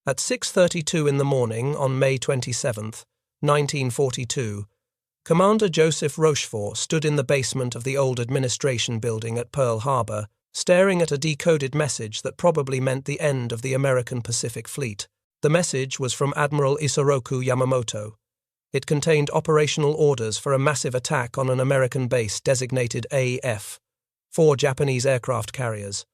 At 6:32 in the morning on May 27, 1942, Commander Joseph Rochefort stood in the basement of the old administration building at Pearl Harbor, staring at a decoded message that probably meant the end of the American Pacific Fleet. The message was from Admiral Isoroku Yamamoto. It contained operational orders for a massive attack on an American base designated AF, 4 Japanese aircraft carriers,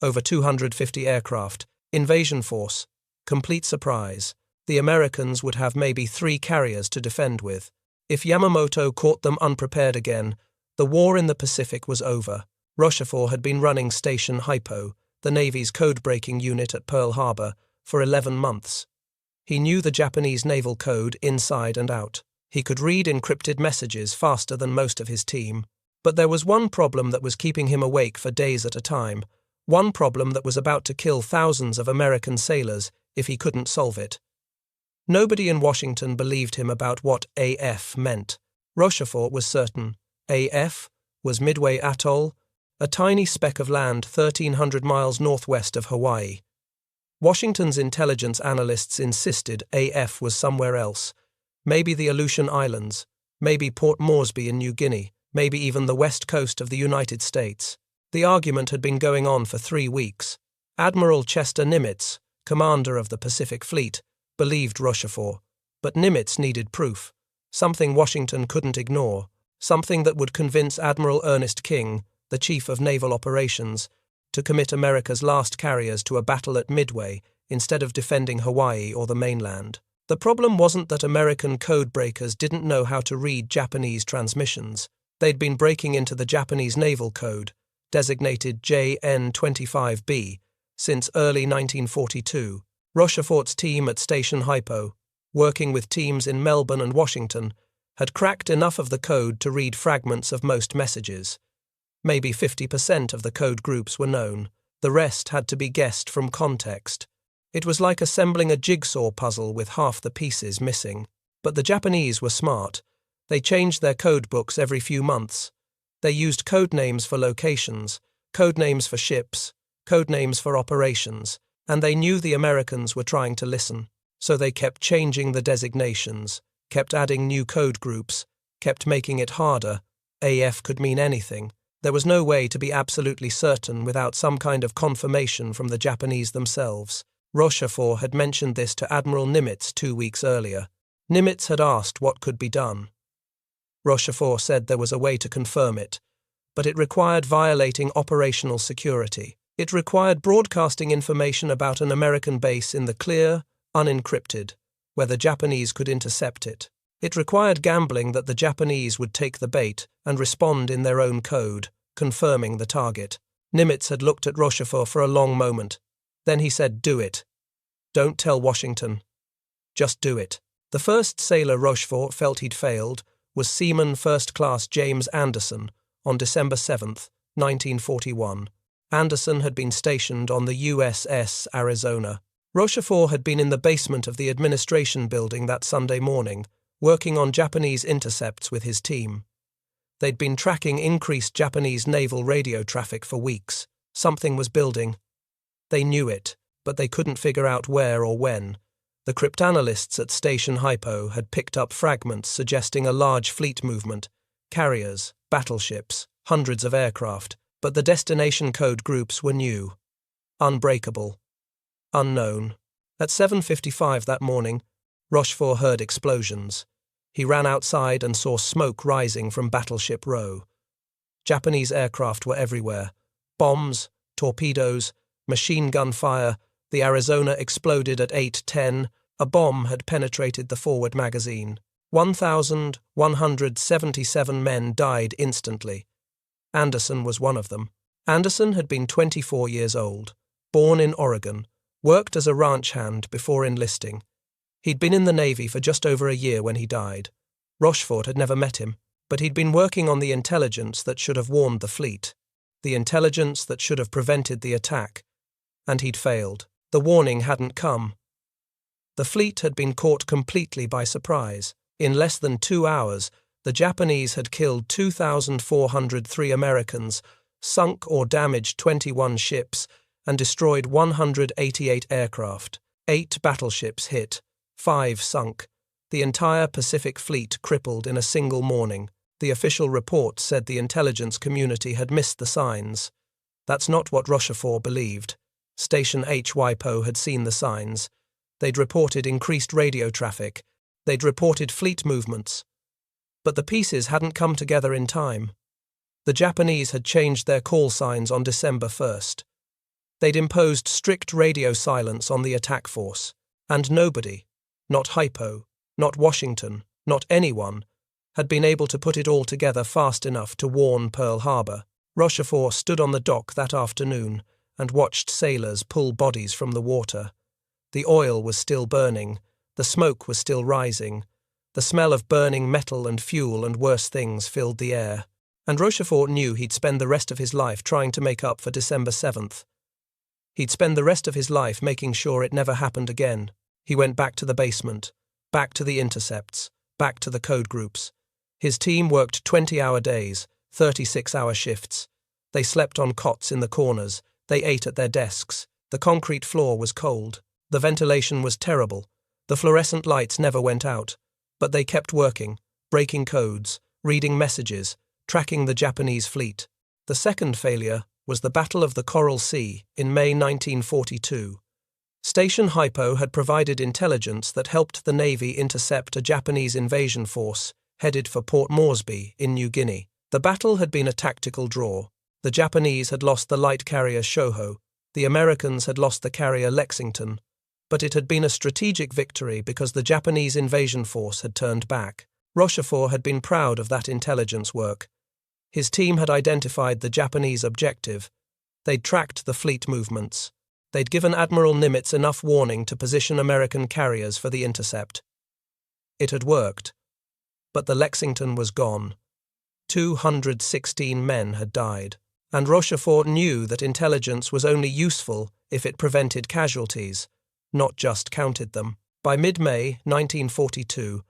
over 250 aircraft, invasion force, complete surprise. The Americans would have maybe 3 carriers to defend with. If Yamamoto caught them unprepared again, the war in the Pacific was over. Rochefort had been running Station Hypo, the Navy's code-breaking unit at Pearl Harbor, for 11 months. He knew the Japanese naval code inside and out. He could read encrypted messages faster than most of his team. But there was one problem that was keeping him awake for days at a time, one problem that was about to kill thousands of American sailors if he couldn't solve it. Nobody in Washington believed him about what AF meant. Rochefort was certain. AF was Midway Atoll, a tiny speck of land 1,300 miles northwest of Hawaii. Washington's intelligence analysts insisted AF was somewhere else, maybe the Aleutian Islands, maybe Port Moresby in New Guinea, maybe even the west coast of the United States. The argument had been going on for 3 weeks. Admiral Chester Nimitz, commander of the Pacific Fleet, believed Rochefort, but Nimitz needed proof, something Washington couldn't ignore, something that would convince Admiral Ernest King, the chief of naval operations, to commit America's last carriers to a battle at Midway instead of defending Hawaii or the mainland. The problem wasn't that American codebreakers didn't know how to read Japanese transmissions. They'd been breaking into the Japanese naval code, designated JN-25B, since early 1942. Rochefort's team at Station Hypo, working with teams in Melbourne and Washington, had cracked enough of the code to read fragments of most messages. Maybe 50% of the code groups were known. The rest had to be guessed from context. It was like assembling a jigsaw puzzle with half the pieces missing. But the Japanese were smart. They changed their code books every few months. They used code names for locations, code names for ships, code names for operations, and they knew the Americans were trying to listen. So they kept changing the designations, kept adding new code groups, kept making it harder. AF could mean anything. There was no way to be absolutely certain without some kind of confirmation from the Japanese themselves. Rochefort had mentioned this to Admiral Nimitz 2 weeks earlier. Nimitz had asked what could be done. Rochefort said there was a way to confirm it, but it required violating operational security. It required broadcasting information about an American base in the clear, unencrypted, where the Japanese could intercept it. It required gambling that the Japanese would take the bait and respond in their own code, confirming the target. Nimitz had looked at Rochefort for a long moment. Then he said, "Do it. Don't tell Washington. Just do it." The first sailor Rochefort felt he'd failed was Seaman First Class James Anderson on December 7, 1941. Anderson had been stationed on the USS Arizona. Rochefort had been in the basement of the administration building that Sunday morning, working on Japanese intercepts with his team. They'd been tracking increased Japanese naval radio traffic for weeks. Something was building. They knew it, but they couldn't figure out where or when. The cryptanalysts at Station Hypo had picked up fragments suggesting a large fleet movement, carriers, battleships, hundreds of aircraft, but the destination code groups were new, unbreakable, unknown. At 7:55 that morning, Rochefort heard explosions. He ran outside and saw smoke rising from Battleship Row. Japanese aircraft were everywhere. Bombs, torpedoes, machine gun fire. The Arizona exploded at 8:10. A bomb had penetrated the forward magazine. 1,177 men died instantly. Anderson was one of them. Anderson had been 24 years old, born in Oregon, worked as a ranch hand before enlisting. He'd been in the Navy for just over a year when he died. Rochefort had never met him, but he'd been working on the intelligence that should have warned the fleet, the intelligence that should have prevented the attack, and he'd failed. The warning hadn't come. The fleet had been caught completely by surprise. In less than 2 hours, the Japanese had killed 2,403 Americans, sunk or damaged 21 ships, and destroyed 188 aircraft. 8 battleships hit, 5 sunk. The entire Pacific Fleet crippled in a single morning. The official report said the intelligence community had missed the signs. That's not what Rochefort believed. Station HYPO had seen the signs. They'd reported increased radio traffic. They'd reported fleet movements. But the pieces hadn't come together in time. The Japanese had changed their call signs on December 1st. They'd imposed strict radio silence on the attack force, and nobody, not Hypo, not Washington, not anyone, had been able to put it all together fast enough to warn Pearl Harbor. Rochefort stood on the dock that afternoon and watched sailors pull bodies from the water. The oil was still burning, the smoke was still rising, the smell of burning metal and fuel and worse things filled the air, and Rochefort knew he'd spend the rest of his life trying to make up for December 7th. He'd spend the rest of his life making sure it never happened again. He went back to the basement, back to the intercepts, back to the code groups. His team worked 20-hour days, 36-hour shifts. They slept on cots in the corners. They ate at their desks. The concrete floor was cold. The ventilation was terrible. The fluorescent lights never went out. But they kept working, breaking codes, reading messages, tracking the Japanese fleet. The second failure was the Battle of the Coral Sea in May 1942. Station Hypo had provided intelligence that helped the Navy intercept a Japanese invasion force headed for Port Moresby in New Guinea. The battle had been a tactical draw. The Japanese had lost the light carrier Shoho. The Americans had lost the carrier Lexington. But it had been a strategic victory because the Japanese invasion force had turned back. Rochefort had been proud of that intelligence work. His team had identified the Japanese objective. They'd tracked the fleet movements. They'd given Admiral Nimitz enough warning to position American carriers for the intercept. It had worked. But the Lexington was gone. 216 men had died. And Rochefort knew that intelligence was only useful if it prevented casualties, not just counted them. By mid-May 1942,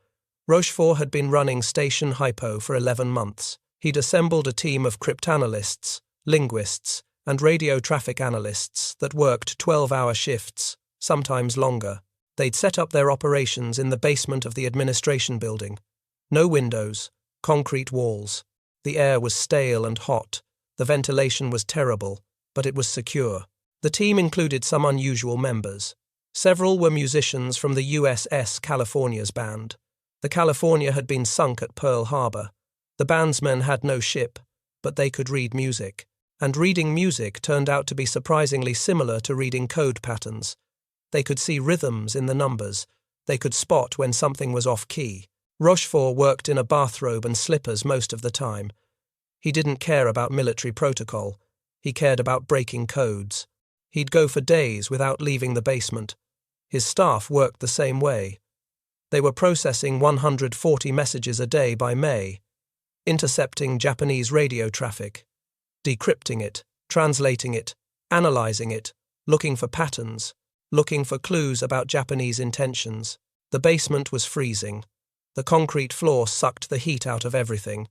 Rochefort had been running Station Hypo for 11 months. He'd assembled a team of cryptanalysts, linguists, and radio traffic analysts that worked 12-hour shifts, sometimes longer. They'd set up their operations in the basement of the administration building. No windows, concrete walls. The air was stale and hot. The ventilation was terrible, but it was secure. The team included some unusual members. Several were musicians from the USS California's band. The California had been sunk at Pearl Harbor. The bandsmen had no ship, but they could read music. And reading music turned out to be surprisingly similar to reading code patterns. They could see rhythms in the numbers. They could spot when something was off-key. Rochefort worked in a bathrobe and slippers most of the time. He didn't care about military protocol. He cared about breaking codes. He'd go for days without leaving the basement. His staff worked the same way. They were processing 140 messages a day by May, intercepting Japanese radio traffic, decrypting it, translating it, analyzing it, looking for patterns, looking for clues about Japanese intentions. The basement was freezing. The concrete floor sucked the heat out of everything.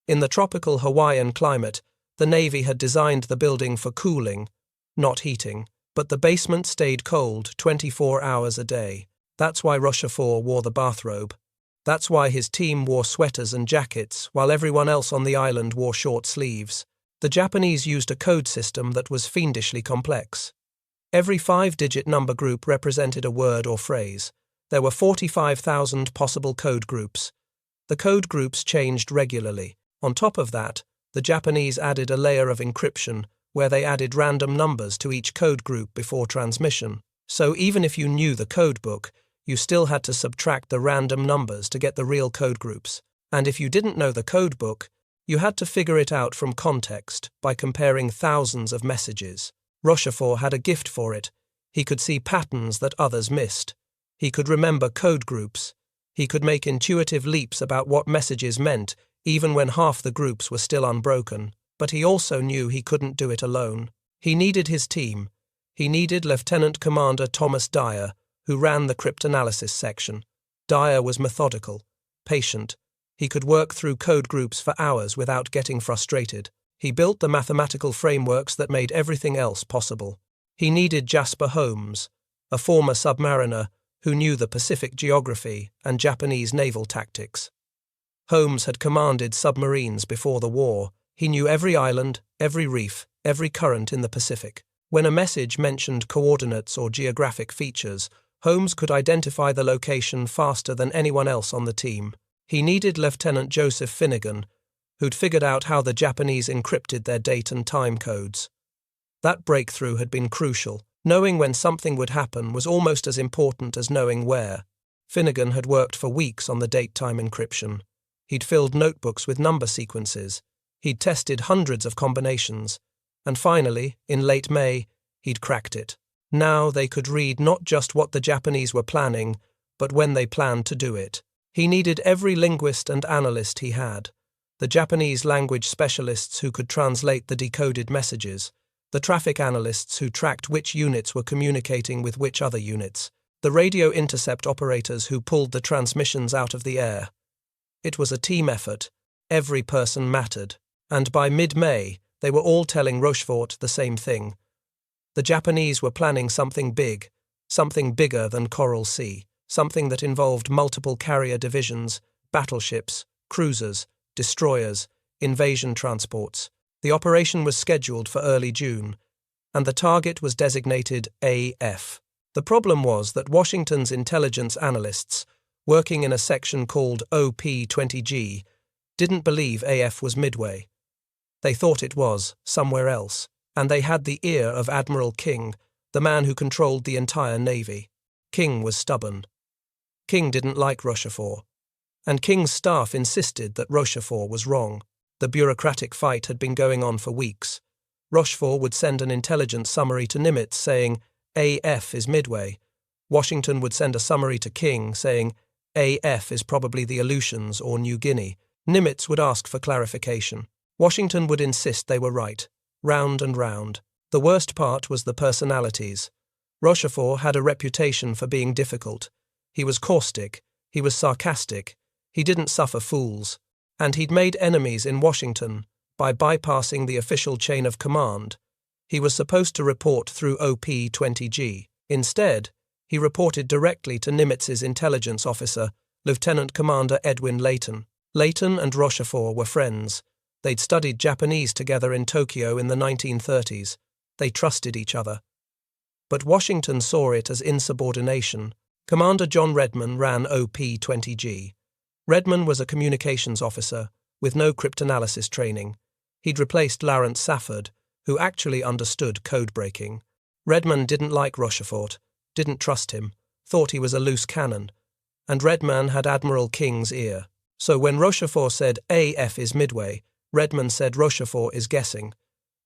In the tropical Hawaiian climate, the Navy had designed the building for cooling, not heating, but the basement stayed cold 24 hours a day. That's why Rochefort wore the bathrobe. That's why his team wore sweaters and jackets, while everyone else on the island wore short sleeves. The Japanese used a code system that was fiendishly complex. Every 5-digit number group represented a word or phrase. There were 45,000 possible code groups. The code groups changed regularly. On top of that, the Japanese added a layer of encryption where they added random numbers to each code group before transmission. So even if you knew the code book, you still had to subtract the random numbers to get the real code groups. And if you didn't know the code book, you had to figure it out from context by comparing thousands of messages. Rochefort had a gift for it. He could see patterns that others missed. He could remember code groups. He could make intuitive leaps about what messages meant, even when half the groups were still unbroken. But he also knew he couldn't do it alone. He needed his team. He needed Lieutenant Commander Thomas Dyer, who ran the cryptanalysis section. Dyer was methodical, patient. He could work through code groups for hours without getting frustrated. He built the mathematical frameworks that made everything else possible. He needed Jasper Holmes, a former submariner who knew the Pacific geography and Japanese naval tactics. Holmes had commanded submarines before the war. He knew every island, every reef, every current in the Pacific. When a message mentioned coordinates or geographic features, Holmes could identify the location faster than anyone else on the team. He needed Lieutenant Joseph Finnegan, who'd figured out how the Japanese encrypted their date and time codes. That breakthrough had been crucial. Knowing when something would happen was almost as important as knowing where. Finnegan had worked for weeks on the date-time encryption. He'd filled notebooks with number sequences. He'd tested hundreds of combinations. And finally, in late May, he'd cracked it. Now they could read not just what the Japanese were planning, but when they planned to do it. He needed every linguist and analyst he had. The Japanese language specialists who could translate the decoded messages, the traffic analysts who tracked which units were communicating with which other units, the radio intercept operators who pulled the transmissions out of the air. It was a team effort. Every person mattered. And by mid-May, they were all telling Rochefort the same thing. The Japanese were planning something big, something bigger than Coral Sea, something that involved multiple carrier divisions, battleships, cruisers, destroyers, invasion transports. The operation was scheduled for early June, and the target was designated AF. The problem was that Washington's intelligence analysts, working in a section called OP-20G, didn't believe AF was Midway. They thought it was somewhere else, and they had the ear of Admiral King, the man who controlled the entire Navy. King was stubborn. King didn't like Rochefort, and King's staff insisted that Rochefort was wrong. The bureaucratic fight had been going on for weeks. Rochefort would send an intelligence summary to Nimitz saying, AF is Midway. Washington would send a summary to King saying, AF is probably the Aleutians or New Guinea. Nimitz would ask for clarification. Washington would insist they were right. Round and round. The worst part was the personalities. Rochefort had a reputation for being difficult. He was caustic. He was sarcastic. He didn't suffer fools. And he'd made enemies in Washington by bypassing the official chain of command. He was supposed to report through OP-20G. Instead, he reported directly to Nimitz's intelligence officer, Lieutenant Commander Edwin Layton. Layton and Rochefort were friends. They'd studied Japanese together in Tokyo in the 1930s. They trusted each other. But Washington saw it as insubordination. Commander John Redman ran OP-20G. Redman was a communications officer with no cryptanalysis training. He'd replaced Lawrence Safford, who actually understood code breaking. Redman didn't like Rochefort, didn't trust him, thought he was a loose cannon, and Redman had Admiral King's ear. So when Rochefort said AF is Midway, Redman said Rochefort is guessing.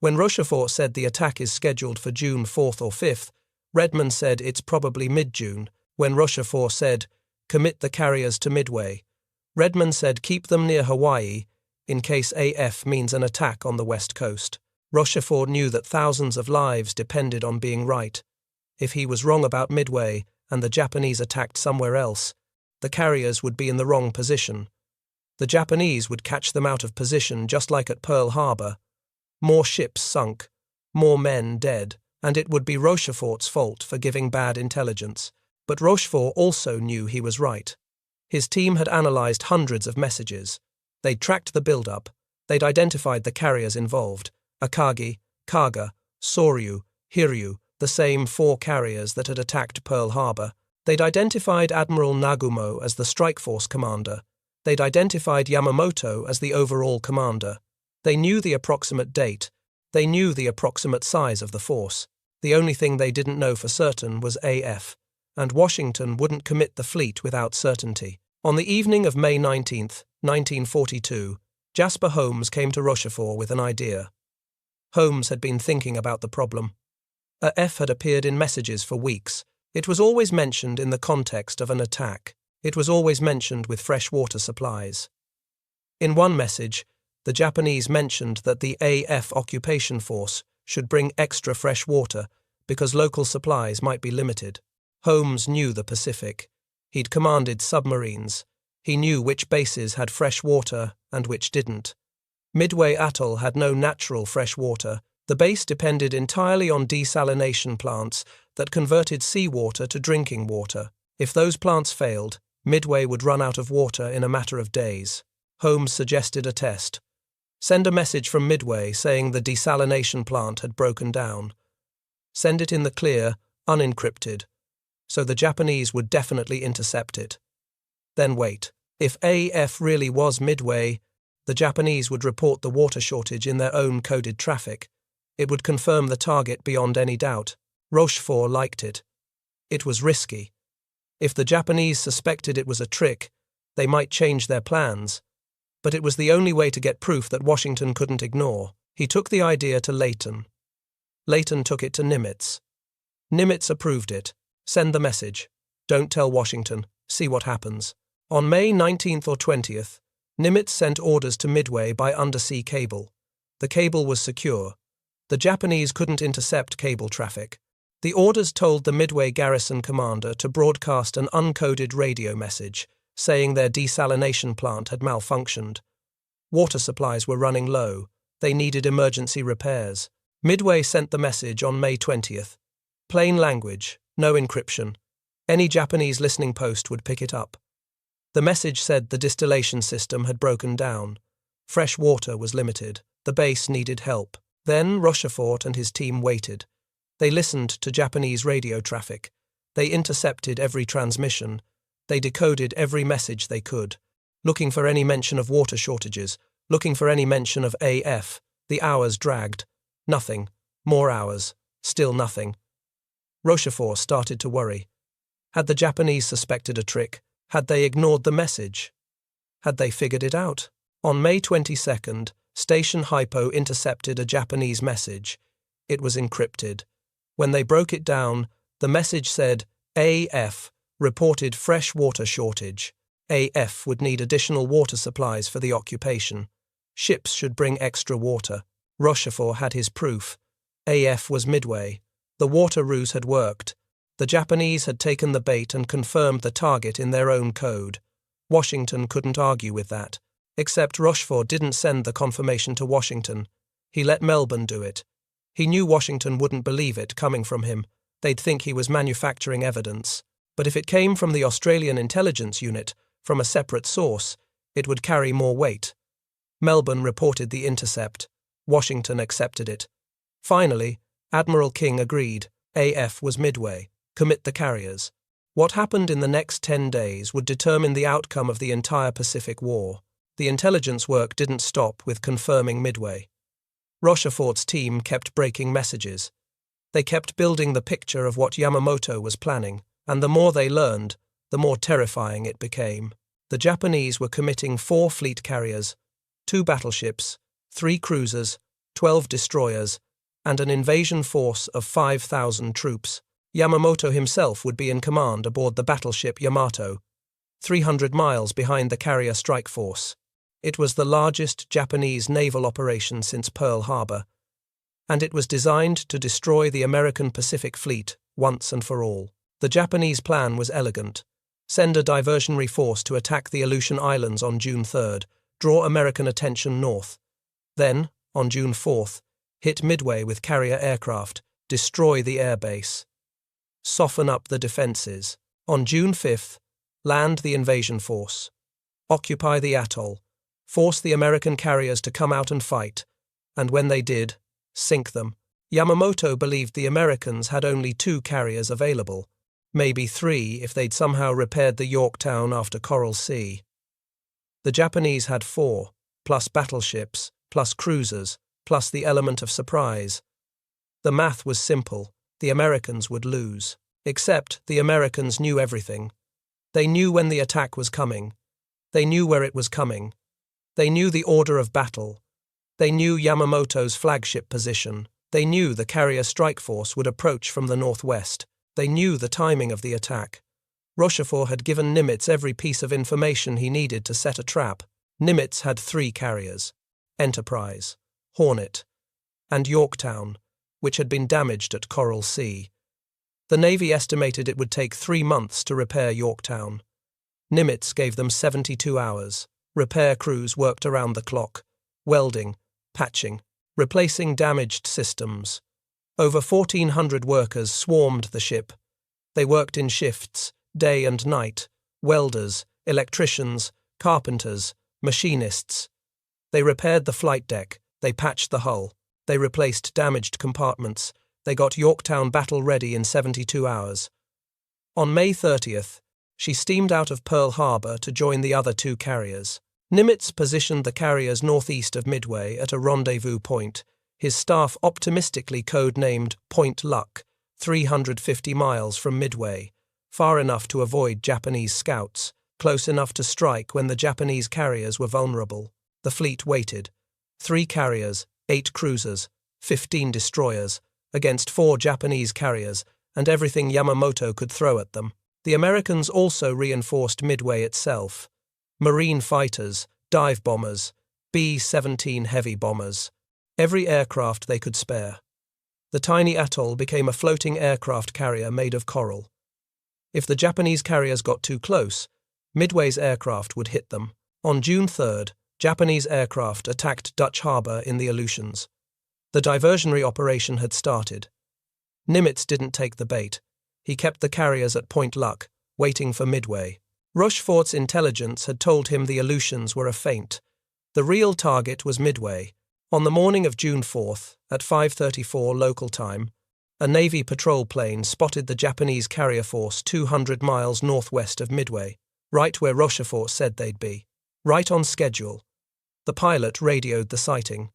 When Rochefort said the attack is scheduled for June 4th or 5th, Redman said it's probably mid-June. When Rochefort said, commit the carriers to Midway, Redman said keep them near Hawaii in case AF means an attack on the west coast. Rochefort knew that thousands of lives depended on being right. If he was wrong about Midway and the Japanese attacked somewhere else, the carriers would be in the wrong position. The Japanese would catch them out of position just like at Pearl Harbor. More ships sunk, more men dead, and it would be Rochefort's fault for giving bad intelligence. But Rochefort also knew he was right. His team had analyzed hundreds of messages. They'd tracked the build-up. They'd identified the carriers involved. Akagi, Kaga, Soryu, Hiryu, the same 4 carriers that had attacked Pearl Harbor. They'd identified Admiral Nagumo as the strike force commander. They'd identified Yamamoto as the overall commander. They knew the approximate date. They knew the approximate size of the force. The only thing they didn't know for certain was AF, and Washington wouldn't commit the fleet without certainty. On the evening of May 19, 1942, Jasper Holmes came to Rochefort with an idea. Holmes had been thinking about the problem. AF had appeared in messages for weeks. It was always mentioned in the context of an attack. It was always mentioned with fresh water supplies. In one message, the Japanese mentioned that the AF occupation force should bring extra fresh water because local supplies might be limited. Holmes knew the Pacific. He'd commanded submarines. He knew which bases had fresh water and which didn't. Midway Atoll had no natural fresh water The base depended entirely on desalination plants that converted seawater to drinking water. If those plants failed, Midway would run out of water in a matter of days. Holmes suggested a test. Send a message from Midway saying the desalination plant had broken down. Send it in the clear, unencrypted, so the Japanese would definitely intercept it. Then wait. If AF really was Midway, the Japanese would report the water shortage in their own coded traffic. It would confirm the target beyond any doubt. Rochefort liked it. It was risky. If the Japanese suspected it was a trick, they might change their plans. But it was the only way to get proof that Washington couldn't ignore. He took the idea to Leighton. Leighton took it to Nimitz. Nimitz approved it. Send the message. Don't tell Washington. See what happens. On May 19th or 20th, Nimitz sent orders to Midway by undersea cable. The cable was secure. The Japanese couldn't intercept cable traffic. The orders told the Midway garrison commander to broadcast an uncoded radio message, saying their desalination plant had malfunctioned. Water supplies were running low. They needed emergency repairs. Midway sent the message on May 20th. Plain language, no encryption. Any Japanese listening post would pick it up. The message said the distillation system had broken down. Fresh water was limited. The base needed help. Then Rochefort and his team waited. They listened to Japanese radio traffic. They intercepted every transmission. They decoded every message they could, looking for any mention of water shortages, looking for any mention of AF. The hours dragged. Nothing. More hours. Still nothing. Rochefort started to worry. Had the Japanese suspected a trick? Had they ignored the message? Had they figured it out? On May 22nd, Station Hypo intercepted a Japanese message. It was encrypted. When they broke it down, the message said, AF, reported fresh water shortage. AF would need additional water supplies for the occupation. Ships should bring extra water. Rochefort had his proof. AF was Midway. The water ruse had worked. The Japanese had taken the bait and confirmed the target in their own code. Washington couldn't argue with that. Except Rochefort didn't send the confirmation to Washington. He let Melbourne do it. He knew Washington wouldn't believe it coming from him. They'd think he was manufacturing evidence. But if it came from the Australian intelligence unit, from a separate source, it would carry more weight. Melbourne reported the intercept. Washington accepted it. Finally, Admiral King agreed. AF was Midway. Commit the carriers. What happened in the next 10 days would determine the outcome of the entire Pacific War. The intelligence work didn't stop with confirming Midway. Rochefort's team kept breaking messages. They kept building the picture of what Yamamoto was planning, and the more they learned, the more terrifying it became. The Japanese were committing 4 fleet carriers, 2 battleships, 3 cruisers, 12 destroyers, and an invasion force of 5,000 troops. Yamamoto himself would be in command aboard the battleship Yamato, 300 miles behind the carrier strike force. It was the largest Japanese naval operation since Pearl Harbor, and it was designed to destroy the American Pacific Fleet once and for all. The Japanese plan was elegant. Send a diversionary force to attack the Aleutian Islands on June 3rd, draw American attention north. Then, on June 4th, hit Midway with carrier aircraft, destroy the air base. Soften up the defenses. On June 5th, land the invasion force. Occupy the atoll. Force the American carriers to come out and fight, and when they did, sink them. Yamamoto believed the Americans had only 2 carriers available, maybe 3 if they'd somehow repaired the Yorktown after Coral Sea. The Japanese had 4, plus battleships, plus cruisers, plus the element of surprise. The math was simple. The Americans would lose. Except the Americans knew everything. They knew when the attack was coming. They knew where it was coming. They knew the order of battle. They knew Yamamoto's flagship position. They knew the carrier strike force would approach from the northwest. They knew the timing of the attack. Rochefort had given Nimitz every piece of information he needed to set a trap. Nimitz had 3 carriers: Enterprise, Hornet, and Yorktown, which had been damaged at Coral Sea. The Navy estimated it would take 3 months to repair Yorktown. Nimitz gave them 72 hours. Repair crews worked around the clock, welding, patching, replacing damaged systems. Over 1,400 workers swarmed the ship. They worked in shifts, day and night, welders, electricians, carpenters, machinists. They repaired the flight deck, they patched the hull, they replaced damaged compartments, they got Yorktown battle ready in 72 hours. On May 30th, she steamed out of Pearl Harbor to join the other two carriers. Nimitz positioned the carriers northeast of Midway at a rendezvous point, his staff optimistically code-named Point Luck, 350 miles from Midway, far enough to avoid Japanese scouts, close enough to strike when the Japanese carriers were vulnerable. The fleet waited. 3 carriers, 8 cruisers, 15 destroyers, against 4 Japanese carriers, and everything Yamamoto could throw at them. The Americans also reinforced Midway itself. Marine fighters, dive bombers, B-17 heavy bombers, every aircraft they could spare. The tiny atoll became a floating aircraft carrier made of coral. If the Japanese carriers got too close, Midway's aircraft would hit them. On June 3rd, Japanese aircraft attacked Dutch Harbor in the Aleutians. The diversionary operation had started. Nimitz didn't take the bait. He kept the carriers at Point Luck, waiting for Midway. Rochefort's intelligence had told him the Aleutians were a feint. The real target was Midway. On the morning of June 4th, at 5:34 local time, a Navy patrol plane spotted the Japanese carrier force 200 miles northwest of Midway, right where Rochefort said they'd be. Right on schedule. The pilot radioed the sighting.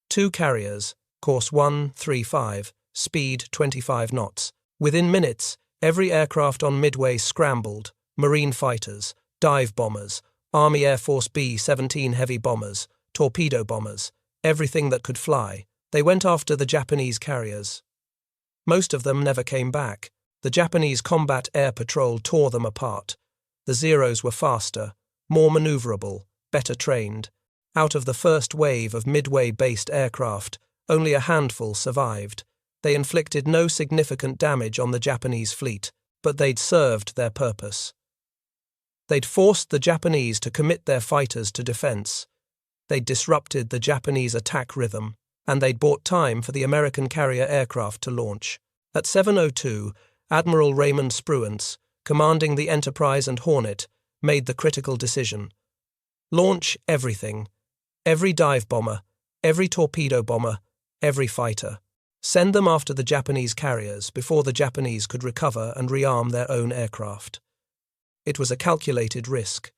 2 carriers, course 135, speed 25 knots. Within minutes, every aircraft on Midway scrambled, marine fighters, dive bombers, Army Air Force B-17 heavy bombers, torpedo bombers, everything that could fly. They went after the Japanese carriers. Most of them never came back. The Japanese combat air patrol tore them apart. The Zeros were faster, more maneuverable, better trained. Out of the first wave of Midway-based aircraft, only a handful survived. They inflicted no significant damage on the Japanese fleet, but they'd served their purpose. They'd forced the Japanese to commit their fighters to defense. They'd disrupted the Japanese attack rhythm, and they'd bought time for the American carrier aircraft to launch. At 7:02, Admiral Raymond Spruance, commanding the Enterprise and Hornet, made the critical decision. Launch everything. Every dive bomber, every torpedo bomber, every fighter. Send them after the Japanese carriers before the Japanese could recover and rearm their own aircraft. It was a calculated risk.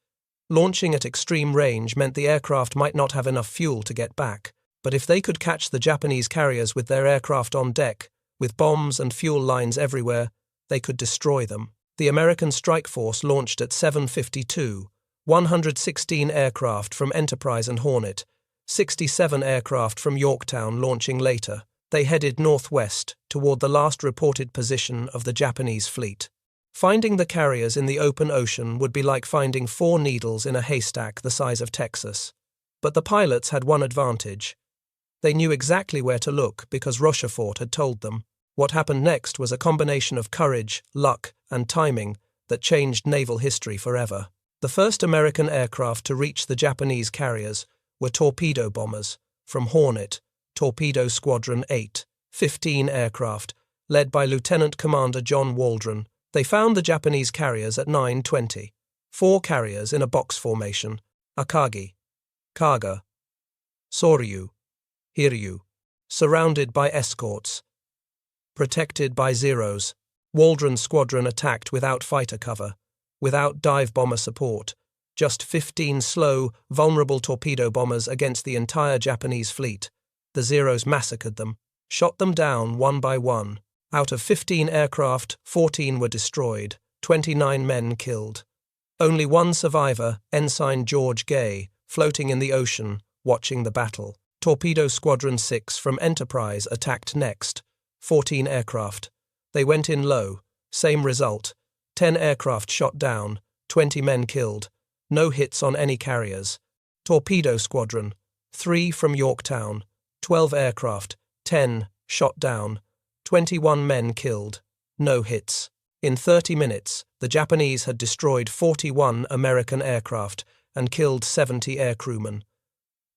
Launching at extreme range meant the aircraft might not have enough fuel to get back, but if they could catch the Japanese carriers with their aircraft on deck, with bombs and fuel lines everywhere, they could destroy them. The American strike force launched at 7:52, 116 aircraft from Enterprise and Hornet, 67 aircraft from Yorktown launching later. They headed northwest toward the last reported position of the Japanese fleet. Finding the carriers in the open ocean would be like finding 4 needles in a haystack the size of Texas. But the pilots had one advantage. They knew exactly where to look because Rochefort had told them. What happened next was a combination of courage, luck, and timing that changed naval history forever. The first American aircraft to reach the Japanese carriers were torpedo bombers from Hornet, Torpedo Squadron 8, 15 aircraft, led by Lieutenant Commander John Waldron. They found the Japanese carriers at 9:20. 4 carriers in a box formation: Akagi, Kaga, Soryu, Hiryu, surrounded by escorts, protected by Zeros. Waldron's squadron attacked without fighter cover, without dive bomber support, just 15 slow, vulnerable torpedo bombers against the entire Japanese fleet. The Zeros massacred them, shot them down one by one. Out of 15 aircraft, 14 were destroyed, 29 men killed. Only one survivor, Ensign George Gay, floating in the ocean, watching the battle. Torpedo Squadron 6 from Enterprise attacked next, 14 aircraft. They went in low, same result, 10 aircraft shot down, 20 men killed, no hits on any carriers. Torpedo Squadron 3 from Yorktown, 12 aircraft, 10 shot down, 21 men killed, no hits. In 30 minutes, the Japanese had destroyed 41 American aircraft and killed 70 aircrewmen.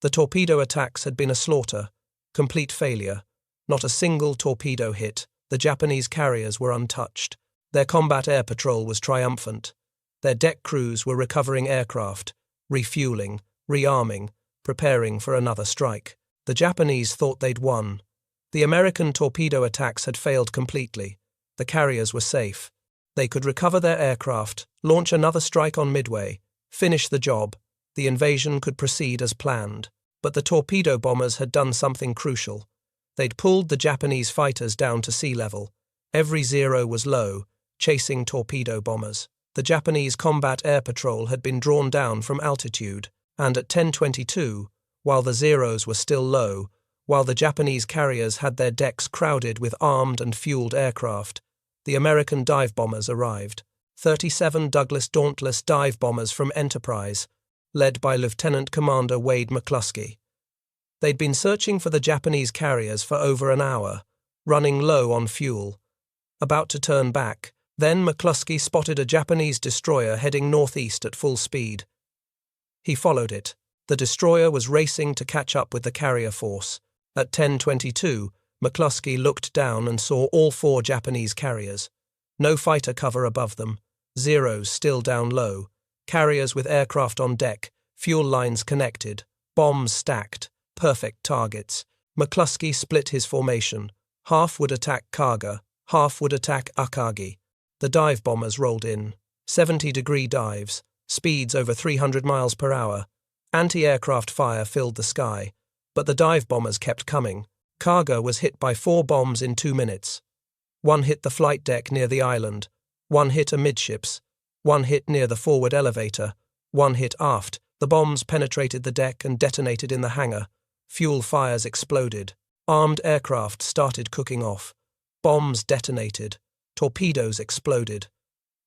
The torpedo attacks had been a slaughter, Complete failure. Not a single torpedo hit. The Japanese carriers were untouched. Their combat air patrol was triumphant. Their deck crews were recovering aircraft, refueling, rearming, preparing for another strike. The Japanese thought they'd won. The American torpedo attacks had failed completely. The carriers were safe. They could recover their aircraft, launch another strike on Midway, finish the job. The invasion could proceed as planned. But the torpedo bombers had done something crucial. They'd pulled the Japanese fighters down to sea level. Every Zero was low, chasing torpedo bombers. The Japanese combat air patrol had been drawn down from altitude, and at 10:22, while the Zeros were still low, while the Japanese carriers had their decks crowded with armed and fueled aircraft, the American dive bombers arrived. 37 Douglas Dauntless dive bombers from Enterprise, led by Lieutenant Commander Wade McCluskey. They'd been searching for the Japanese carriers for over an hour, running low on fuel. About to turn back, then McCluskey spotted a Japanese destroyer heading northeast at full speed. He followed it. The destroyer was racing to catch up with the carrier force. At 10:22, McCluskey looked down and saw all 4 Japanese carriers. No fighter cover above them. Zeros still down low. Carriers with aircraft on deck, fuel lines connected, bombs stacked, perfect targets. McCluskey split his formation. Half would attack Kaga, half would attack Akagi. The dive bombers rolled in. 70-degree dives, speeds over 300 miles per hour. Anti-aircraft fire filled the sky, but the dive bombers kept coming. Kaga was hit by 4 bombs in 2 minutes. One hit the flight deck near the island, one hit amidships, one hit near the forward elevator, one hit aft. The bombs penetrated the deck and detonated in the hangar. Fuel fires exploded. Armed aircraft started cooking off. Bombs detonated. Torpedoes exploded.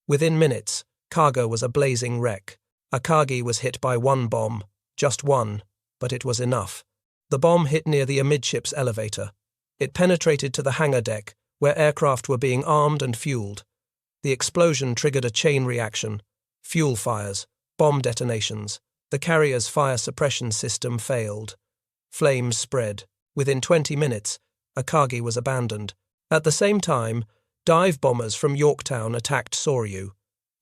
Within minutes, Kaga was a blazing wreck. Akagi was hit by 1 bomb, just one, but it was enough. The bomb hit near the amidships elevator. It penetrated to the hangar deck, where aircraft were being armed and fueled. The explosion triggered a chain reaction. Fuel fires, bomb detonations. The carrier's fire suppression system failed. Flames spread. Within 20 minutes, Akagi was abandoned. At the same time, dive bombers from Yorktown attacked Soryu.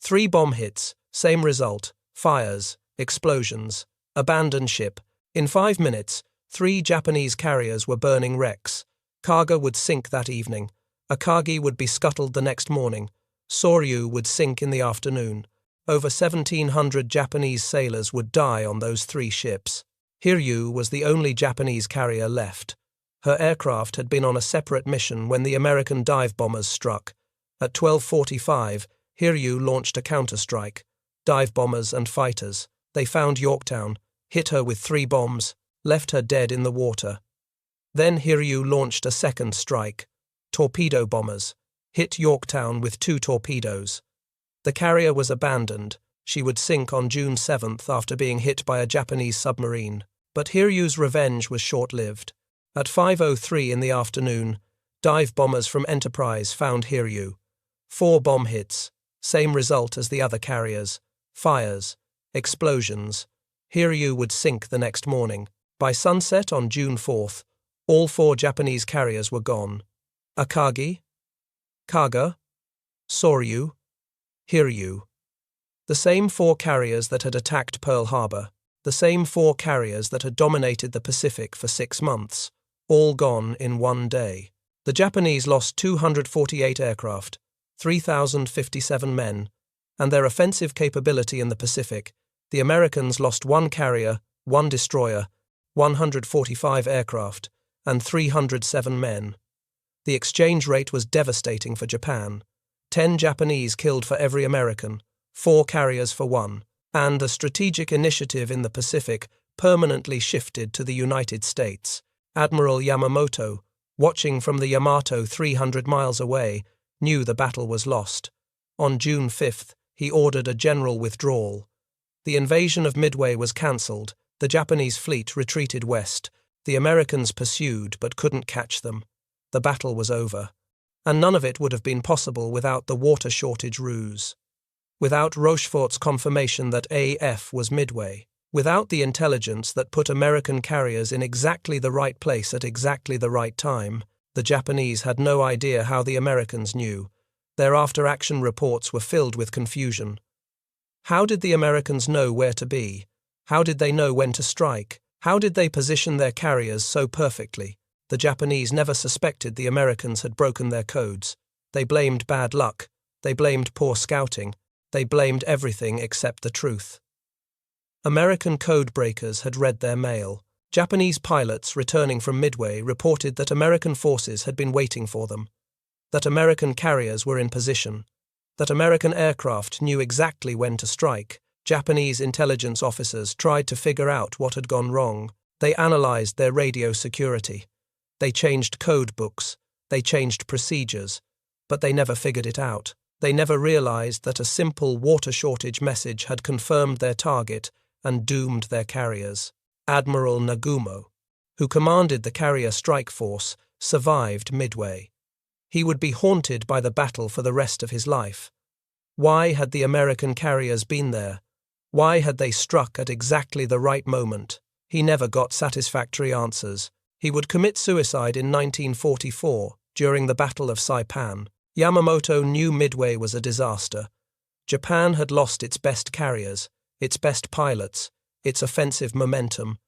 3 bomb hits, same result, fires, explosions, abandoned ship. In 5 minutes, 3 Japanese carriers were burning wrecks. Kaga would sink that evening. Akagi would be scuttled the next morning. Soryu would sink in the afternoon. Over 1,700 Japanese sailors would die on those 3 ships. Hiryu was the only Japanese carrier left. Her aircraft had been on a separate mission when the American dive bombers struck. At 12:45, Hiryu launched a counterstrike. Dive bombers and fighters. They found Yorktown, hit her with 3 bombs, left her dead in the water. Then Hiryu launched a second strike. Torpedo bombers. Hit Yorktown with 2 torpedoes. The carrier was abandoned. She would sink on June 7th after being hit by a Japanese submarine. But Hiryu's revenge was short-lived. At 5:03 in the afternoon, dive bombers from Enterprise found Hiryu. 4 bomb hits, same result as the other carriers. Fires, explosions. Hiryu would sink the next morning. By sunset on June 4th, all 4 Japanese carriers were gone. Akagi, Kaga, Soryu, Hiryu. The same 4 carriers that had attacked Pearl Harbor, the same 4 carriers that had dominated the Pacific for 6 months, all gone in one day. The Japanese lost 248 aircraft, 3,057 men, and their offensive capability in the Pacific. The Americans lost 1 carrier, 1 destroyer, 145 aircraft, and 307 men. The exchange rate was devastating for Japan. 10 Japanese killed for every American, 4 carriers for 1, and the strategic initiative in the Pacific permanently shifted to the United States. Admiral Yamamoto, watching from the Yamato 300 miles away, knew the battle was lost. On June 5th, he ordered a general withdrawal. The invasion of Midway was cancelled. The Japanese fleet retreated west. The Americans pursued but couldn't catch them. The battle was over. And none of it would have been possible without the water shortage ruse. Without Rochefort's confirmation that AF was Midway. Without the intelligence that put American carriers in exactly the right place at exactly the right time, the Japanese had no idea how the Americans knew. Their after-action reports were filled with confusion. How did the Americans know where to be? How did they know when to strike? How did they position their carriers so perfectly? The Japanese never suspected the Americans had broken their codes. They blamed bad luck. They blamed poor scouting. They blamed everything except the truth. American codebreakers had read their mail. Japanese pilots returning from Midway reported that American forces had been waiting for them, that American carriers were in position, that American aircraft knew exactly when to strike. Japanese intelligence officers tried to figure out what had gone wrong. They analyzed their radio security. They changed code books. They changed procedures. But they never figured it out. They never realized that a simple water shortage message had confirmed their target and doomed their carriers. Admiral Nagumo, who commanded the carrier strike force, survived Midway. He would be haunted by the battle for the rest of his life. Why had the American carriers been there? Why had they struck at exactly the right moment? He never got satisfactory answers. He would commit suicide in 1944, during the Battle of Saipan. Yamamoto knew Midway was a disaster. Japan had lost its best carriers, its best pilots, its offensive momentum.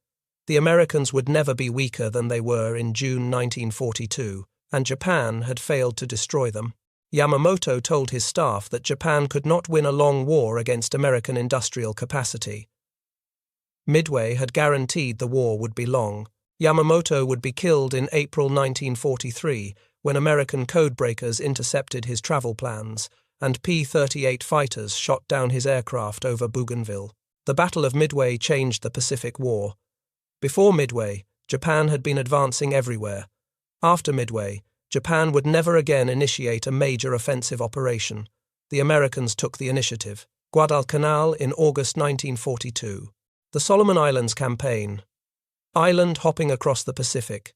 The Americans would never be weaker than they were in June 1942, and Japan had failed to destroy them. Yamamoto told his staff that Japan could not win a long war against American industrial capacity. Midway had guaranteed the war would be long. Yamamoto would be killed in April 1943 when American codebreakers intercepted his travel plans and P-38 fighters shot down his aircraft over Bougainville. The Battle of Midway changed the Pacific War. Before Midway, Japan had been advancing everywhere. After Midway, Japan would never again initiate a major offensive operation. The Americans took the initiative. Guadalcanal in August 1942. The Solomon Islands Campaign. Island hopping across the Pacific.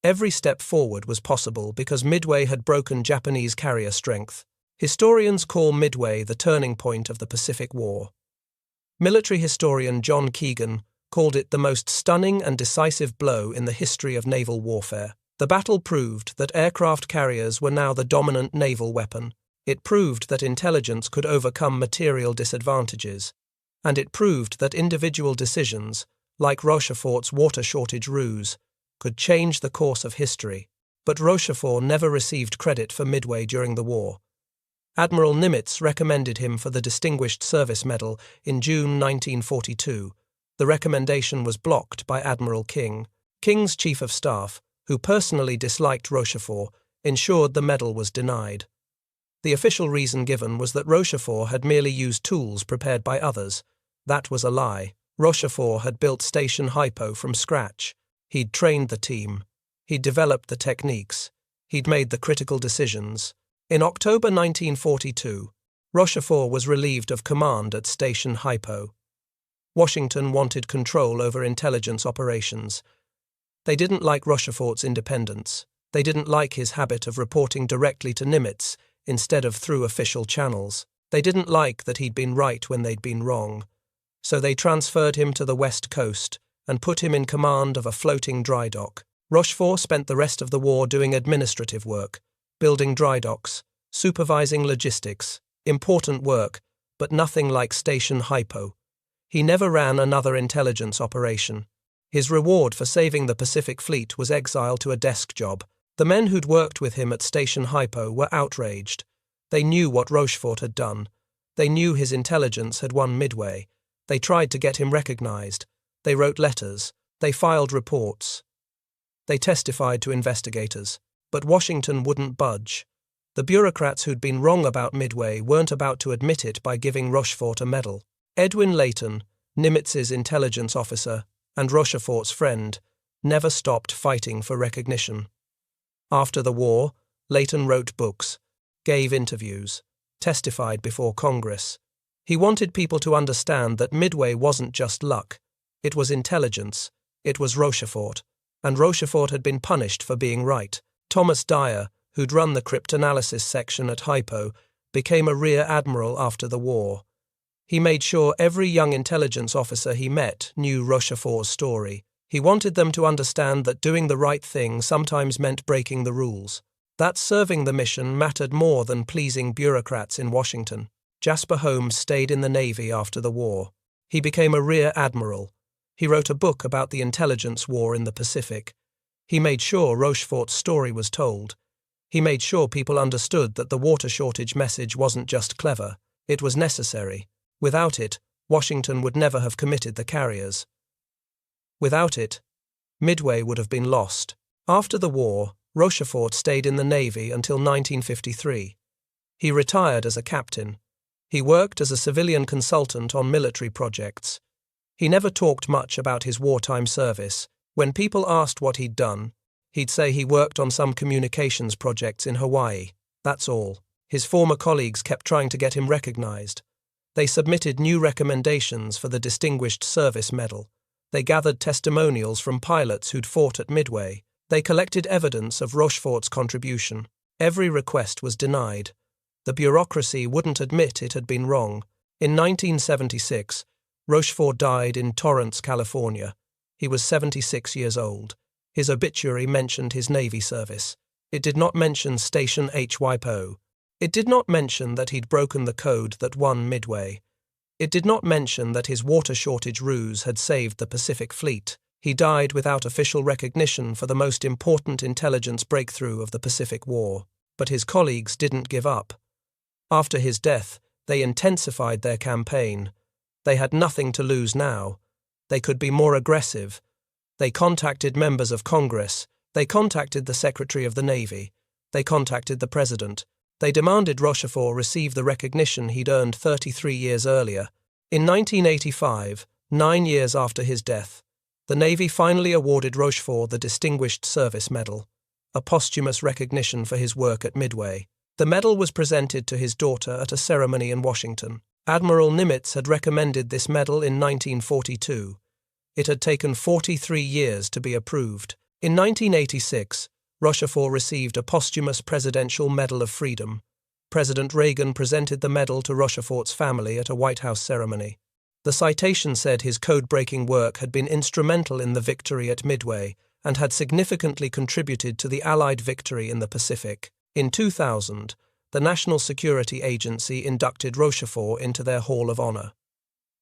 Every step forward was possible because Midway had broken Japanese carrier strength. Historians call Midway the turning point of the Pacific War. Military historian John Keegan called it the most stunning and decisive blow in the history of naval warfare. The battle proved that aircraft carriers were now the dominant naval weapon. It proved that intelligence could overcome material disadvantages. And it proved that individual decisions, like Rochefort's water shortage ruse, could change the course of history. But Rochefort never received credit for Midway during the war. Admiral Nimitz recommended him for the Distinguished Service Medal in June 1942. The recommendation was blocked by Admiral King. King's chief of staff, who personally disliked Rochefort, ensured the medal was denied. The official reason given was that Rochefort had merely used tools prepared by others. That was a lie. Rochefort had built Station Hypo from scratch. He'd trained the team. He'd developed the techniques. He'd made the critical decisions. In October 1942, Rochefort was relieved of command at Station Hypo. Washington wanted control over intelligence operations. They didn't like Rochefort's independence. They didn't like his habit of reporting directly to Nimitz instead of through official channels. They didn't like that he'd been right when they'd been wrong. So they transferred him to the West Coast and put him in command of a floating dry dock. Rochefort spent the rest of the war doing administrative work, building dry docks, supervising logistics, important work, but nothing like Station Hypo. He never ran another intelligence operation. His reward for saving the Pacific Fleet was exile to a desk job. The men who'd worked with him at Station Hypo were outraged. They knew what Rochefort had done. They knew his intelligence had won Midway. They tried to get him recognized. They wrote letters. They filed reports. They testified to investigators. But Washington wouldn't budge. The bureaucrats who'd been wrong about Midway weren't about to admit it by giving Rochefort a medal. Edwin Layton, Nimitz's intelligence officer and Rochefort's friend, never stopped fighting for recognition. After the war, Layton wrote books, gave interviews, testified before Congress. He wanted people to understand that Midway wasn't just luck. It was intelligence. It was Rochefort. And Rochefort had been punished for being right. Thomas Dyer, who'd run the cryptanalysis section at Hypo, became a rear admiral after the war. He made sure every young intelligence officer he met knew Rochefort's story. He wanted them to understand that doing the right thing sometimes meant breaking the rules. That serving the mission mattered more than pleasing bureaucrats in Washington. Jasper Holmes stayed in the Navy after the war. He became a rear admiral. He wrote a book about the intelligence war in the Pacific. He made sure Rochefort's story was told. He made sure people understood that the water shortage message wasn't just clever, it was necessary. Without it, Washington would never have committed the carriers. Without it, Midway would have been lost. After the war, Rochefort stayed in the Navy until 1953. He retired as a captain. He worked as a civilian consultant on military projects. He never talked much about his wartime service. When people asked what he'd done, he'd say he worked on some communications projects in Hawaii. That's all. His former colleagues kept trying to get him recognized. They submitted new recommendations for the Distinguished Service Medal. They gathered testimonials from pilots who'd fought at Midway. They collected evidence of Rochefort's contribution. Every request was denied. The bureaucracy wouldn't admit it had been wrong. In 1976, Rochefort died in Torrance, California. He was 76 years old. His obituary mentioned his Navy service. It did not mention Station HYPO. It did not mention that he'd broken the code that won Midway. It did not mention that his water shortage ruse had saved the Pacific Fleet. He died without official recognition for the most important intelligence breakthrough of the Pacific War. But his colleagues didn't give up. After his death, they intensified their campaign. They had nothing to lose now. They could be more aggressive. They contacted members of Congress. They contacted the Secretary of the Navy. They contacted the President. They demanded Rochefort receive the recognition he'd earned 33 years earlier. In 1985, 9 years after his death, the Navy finally awarded Rochefort the Distinguished Service Medal, a posthumous recognition for his work at Midway. The medal was presented to his daughter at a ceremony in Washington. Admiral Nimitz had recommended this medal in 1942. It had taken 43 years to be approved. In 1986, Rochefort received a posthumous Presidential Medal of Freedom. President Reagan presented the medal to Rochefort's family at a White House ceremony. The citation said his code-breaking work had been instrumental in the victory at Midway and had significantly contributed to the Allied victory in the Pacific. In 2000, the National Security Agency inducted Rochefort into their Hall of Honor.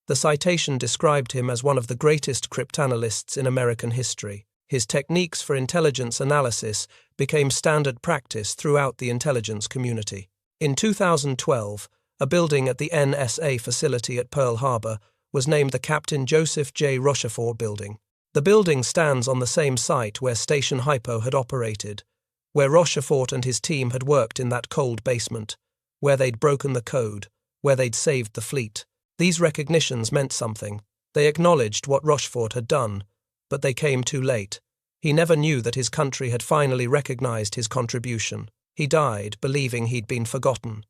The citation described him as one of the greatest cryptanalysts in American history. His techniques for intelligence analysis became standard practice throughout the intelligence community. In 2012, a building at the NSA facility at Pearl Harbor was named the Captain Joseph J. Rochefort Building. The building stands on the same site where Station Hypo had operated, where Rochefort and his team had worked in that cold basement, where they'd broken the code, where they'd saved the fleet. These recognitions meant something. They acknowledged what Rochefort had done, but they came too late. He never knew that his country had finally recognized his contribution. He died believing he'd been forgotten,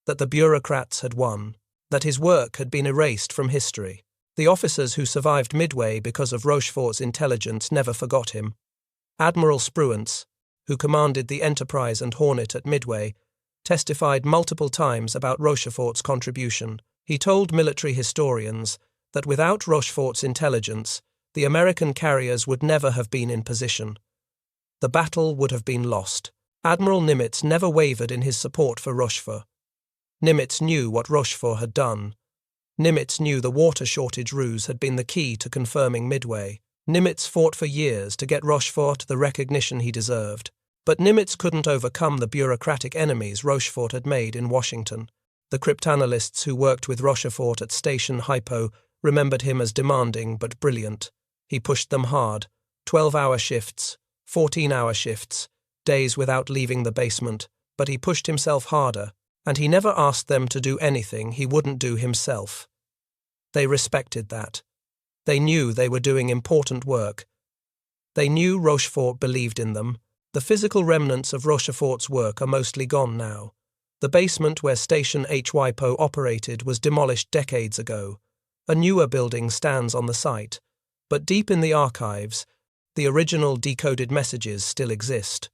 that the bureaucrats had won, that his work had been erased from history. The officers who survived Midway because of Rochefort's intelligence never forgot him. Admiral Spruance, who commanded the Enterprise and Hornet at Midway, testified multiple times about Rochefort's contribution. He told military historians that without Rochefort's intelligence, the American carriers would never have been in position. The battle would have been lost. Admiral Nimitz never wavered in his support for Rochefort. Nimitz knew what Rochefort had done. Nimitz knew the water shortage ruse had been the key to confirming Midway. Nimitz fought for years to get Rochefort the recognition he deserved. But Nimitz couldn't overcome the bureaucratic enemies Rochefort had made in Washington. The cryptanalysts who worked with Rochefort at Station Hypo remembered him as demanding but brilliant. He pushed them hard, 12-hour shifts, 14-hour shifts, days without leaving the basement, but he pushed himself harder, and he never asked them to do anything he wouldn't do himself. They respected that. They knew they were doing important work. They knew Rochefort believed in them. The physical remnants of Rochefort's work are mostly gone now. The basement where Station HYPO operated was demolished decades ago. A newer building stands on the site, but deep in the archives, the original decoded messages still exist.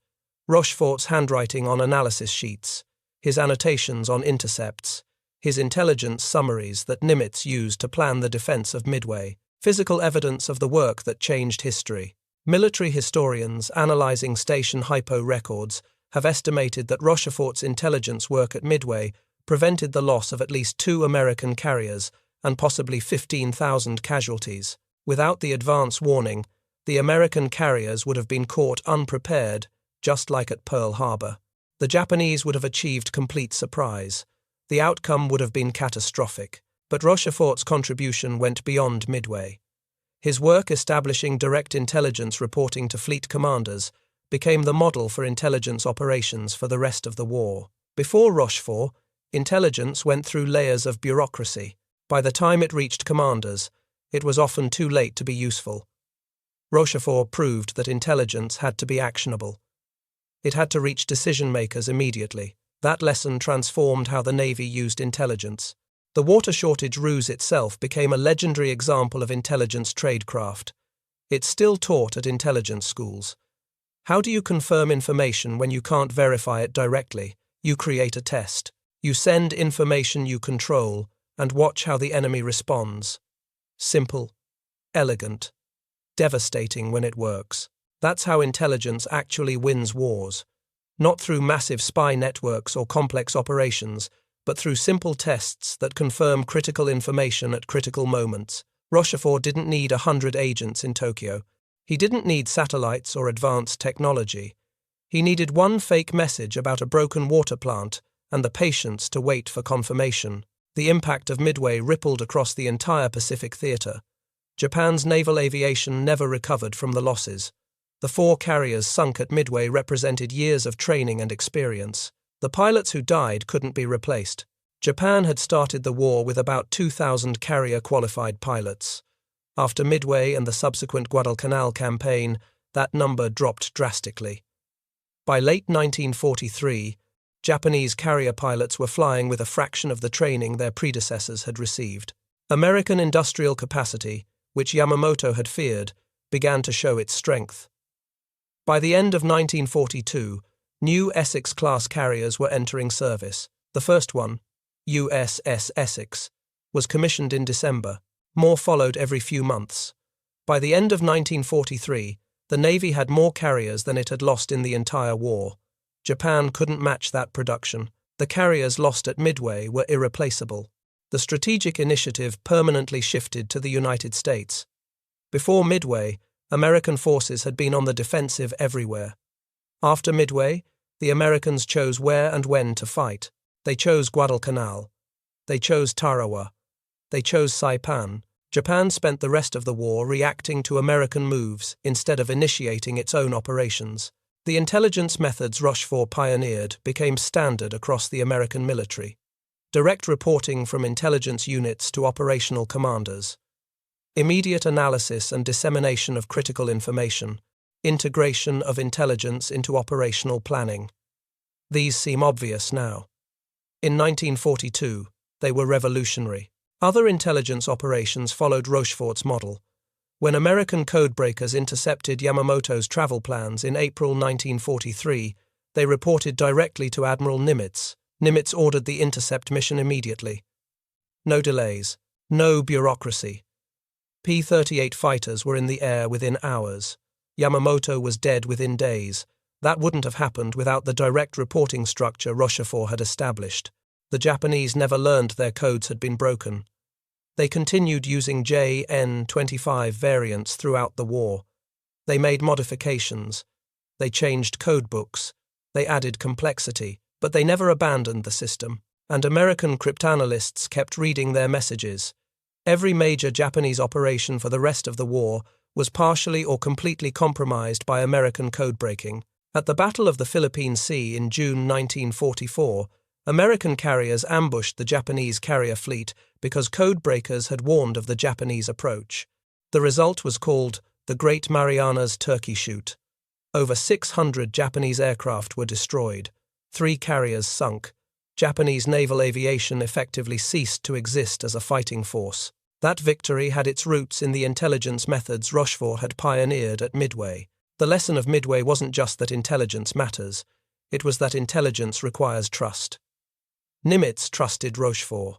Rochefort's handwriting on analysis sheets, his annotations on intercepts, his intelligence summaries that Nimitz used to plan the defense of Midway, physical evidence of the work that changed history. Military historians analyzing station hypo records have estimated that Rochefort's intelligence work at Midway prevented the loss of at least 2 American carriers and possibly 15,000 casualties. Without the advance warning, the American carriers would have been caught unprepared, just like at Pearl Harbor. The Japanese would have achieved complete surprise. The outcome would have been catastrophic, but Rochefort's contribution went beyond Midway. His work establishing direct intelligence reporting to fleet commanders became the model for intelligence operations for the rest of the war. Before Rochefort, intelligence went through layers of bureaucracy. By the time it reached commanders, it was often too late to be useful. Rochefort proved that intelligence had to be actionable. It had to reach decision-makers immediately. That lesson transformed how the Navy used intelligence. The water shortage ruse itself became a legendary example of intelligence tradecraft. It's still taught at intelligence schools. How do you confirm information when you can't verify it directly? You create a test. You send information you control and watch how the enemy responds. Simple, elegant, devastating when it works. That's how intelligence actually wins wars. Not through massive spy networks or complex operations, but through simple tests that confirm critical information at critical moments. Rochefort didn't need 100 agents in Tokyo. He didn't need satellites or advanced technology. He needed one fake message about a broken water plant and the patience to wait for confirmation. The impact of Midway rippled across the entire Pacific theater. Japan's naval aviation never recovered from the losses. The 4 carriers sunk at Midway represented years of training and experience. The pilots who died couldn't be replaced. Japan had started the war with about 2,000 carrier-qualified pilots. After Midway and the subsequent Guadalcanal campaign, that number dropped drastically. By late 1943, Japanese carrier pilots were flying with a fraction of the training their predecessors had received. American industrial capacity, which Yamamoto had feared, began to show its strength. By the end of 1942, new Essex-class carriers were entering service. The first one, USS Essex, was commissioned in December. More followed every few months. By the end of 1943, the Navy had more carriers than it had lost in the entire war. Japan couldn't match that production. The carriers lost at Midway were irreplaceable. The strategic initiative permanently shifted to the United States. Before Midway, American forces had been on the defensive everywhere. After Midway, the Americans chose where and when to fight. They chose Guadalcanal. They chose Tarawa. They chose Saipan. Japan spent the rest of the war reacting to American moves instead of initiating its own operations. The intelligence methods Rochefort pioneered became standard across the American military. Direct reporting from intelligence units to operational commanders. Immediate analysis and dissemination of critical information. Integration of intelligence into operational planning. These seem obvious now. In 1942, they were revolutionary. Other intelligence operations followed Rochefort's model. When American codebreakers intercepted Yamamoto's travel plans in April 1943, they reported directly to Admiral Nimitz. Nimitz ordered the intercept mission immediately. No delays. No bureaucracy. P-38 fighters were in the air within hours. Yamamoto was dead within days. That wouldn't have happened without the direct reporting structure Rochefort had established. The Japanese never learned their codes had been broken. They continued using JN-25 variants throughout the war. They made modifications. They changed codebooks. They added complexity, but they never abandoned the system. And American cryptanalysts kept reading their messages. Every major Japanese operation for the rest of the war was partially or completely compromised by American codebreaking. At the Battle of the Philippine Sea in June 1944, American carriers ambushed the Japanese carrier fleet because codebreakers had warned of the Japanese approach. The result was called the Great Marianas Turkey Shoot. Over 600 Japanese aircraft were destroyed. 3 carriers sunk. Japanese naval aviation effectively ceased to exist as a fighting force. That victory had its roots in the intelligence methods Rochefort had pioneered at Midway. The lesson of Midway wasn't just that intelligence matters. It was that intelligence requires trust. Nimitz trusted Rochefort.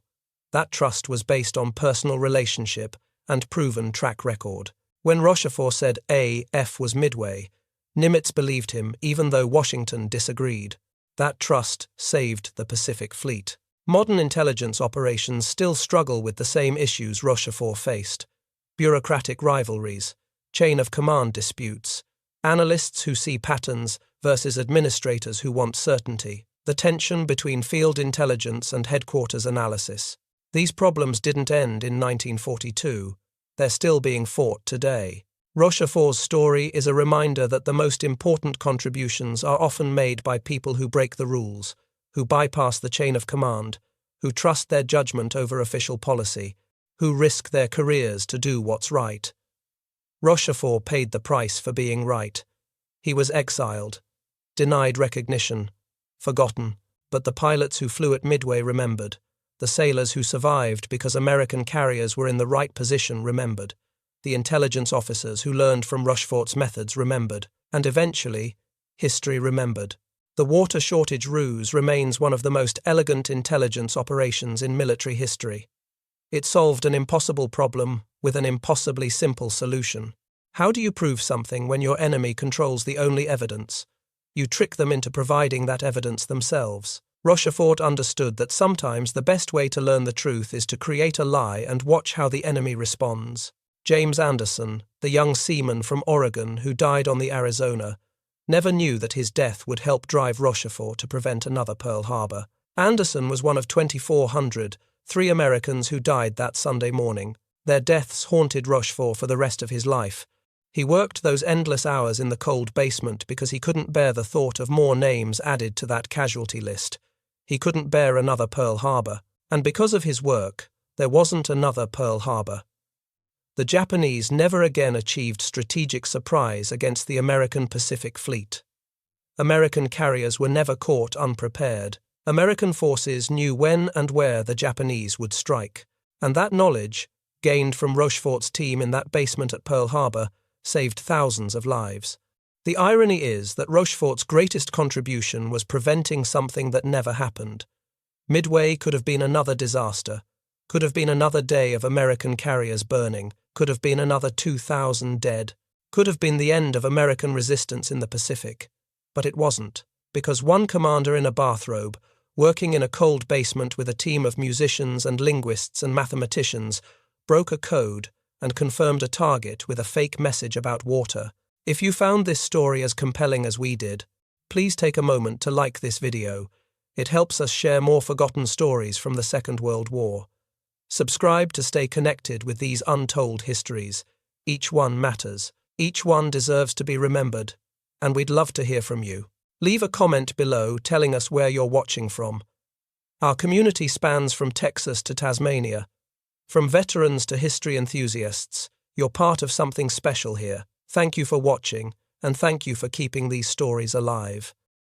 That trust was based on personal relationship and proven track record. When Rochefort said AF was Midway, Nimitz believed him even though Washington disagreed. That trust saved the Pacific Fleet. Modern intelligence operations still struggle with the same issues Rochefort faced: bureaucratic rivalries, chain of command disputes, analysts who see patterns versus administrators who want certainty, the tension between field intelligence and headquarters analysis. These problems didn't end in 1942. They're still being fought today. Rochefort's story is a reminder that the most important contributions are often made by people who break the rules, who bypass the chain of command, who trust their judgment over official policy, who risk their careers to do what's right. Rochefort paid the price for being right. He was exiled, denied recognition, forgotten, but the pilots who flew at Midway remembered. The sailors who survived because American carriers were in the right position remembered. The intelligence officers who learned from Rochefort's methods remembered. And eventually, history remembered. The water shortage ruse remains one of the most elegant intelligence operations in military history. It solved an impossible problem with an impossibly simple solution. How do you prove something when your enemy controls the only evidence? You trick them into providing that evidence themselves. Rochefort understood that sometimes the best way to learn the truth is to create a lie and watch how the enemy responds. James Anderson, the young seaman from Oregon who died on the Arizona, never knew that his death would help drive Rochefort to prevent another Pearl Harbor. Anderson was one of 2,400, 3 Americans who died that Sunday morning. Their deaths haunted Rochefort for the rest of his life. He worked those endless hours in the cold basement because he couldn't bear the thought of more names added to that casualty list. He couldn't bear another Pearl Harbor. And because of his work, there wasn't another Pearl Harbor. The Japanese never again achieved strategic surprise against the American Pacific Fleet. American carriers were never caught unprepared. American forces knew when and where the Japanese would strike, and that knowledge, gained from Rochefort's team in that basement at Pearl Harbor, saved thousands of lives. The irony is that Rochefort's greatest contribution was preventing something that never happened. Midway could have been another disaster, could have been another day of American carriers burning, could have been another 2,000 dead, could have been the end of American resistance in the Pacific. But it wasn't, because one commander in a bathrobe, working in a cold basement with a team of musicians and linguists and mathematicians, broke a code and confirmed a target with a fake message about water. If you found this story as compelling as we did, please take a moment to like this video. It helps us share more forgotten stories from the Second World War. Subscribe to stay connected with these untold histories. Each one matters. Each one deserves to be remembered. And we'd love to hear from you. Leave a comment below telling us where you're watching from. Our community spans from Texas to Tasmania. From veterans to history enthusiasts, you're part of something special here. Thank you for watching, and thank you for keeping these stories alive.